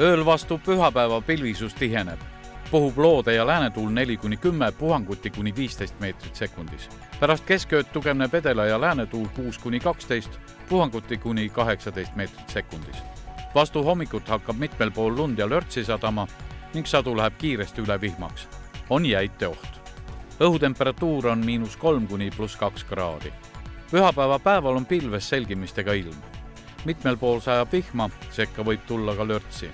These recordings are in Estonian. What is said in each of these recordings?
Ööl vastu pühapäeva pilvisus tiheneb. Puhub loode ja läänetuul 4-10, puhanguti kuni 15 meetrit sekundis. Pärast keskööd tugevneb edela ja läänetuul 6-12, puhanguti kuni 18 meetrit sekundis. Vastu hommikut hakkab mitmel pool lund ja lörtsi sadama ning sadu läheb kiiresti üle vihmaks. On jäite oht. Õhutemperatuur on -3 kuni +2 kraadi. Pühapäeva päeval on pilves selgimistega ilm. Mitmel pool sajab vihma, sekka võib tulla ka lörtsi.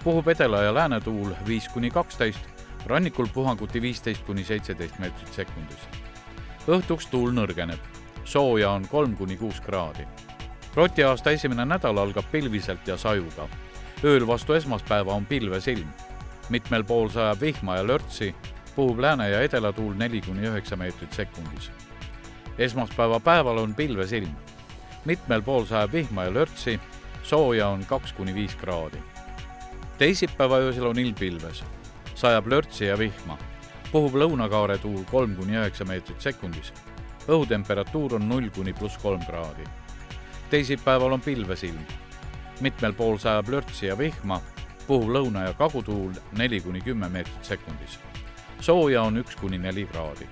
Puhub edela ja läänetuul 5-12, rannikul puhanguti 15-17 meetrit sekundis. Õhtuks tuul nõrgeneb. Sooja on 3-6 kraadi. Rotiaasta esimene nädal algab pilviselt ja sajuga. Ööl vastu esmaspäeva on pilves ilm. Mitmel pool sajab vihma ja lörtsi, puhub lääne- ja edelatuul 4-9 meetrit sekundis. Esmaspäeva päeval on pilves ilm. Mitmel pool sajab vihma ja lörtsi, sooja on 2-5 kraadi. Teisipäeva öösel on ilm pilves. Sajab lörtsi ja vihma. Puhub lõunakaare tuul 3-9 meetrit sekundis. Õhutemperatuur on 0-+3 kraadi. Teisipäeval on pilves ilm. Mitmel pool sajab lörtsi ja vihma. Puhub lõuna- ja kagutuul 4-10 meetrit sekundis. Sooja on 1-4 kraadi.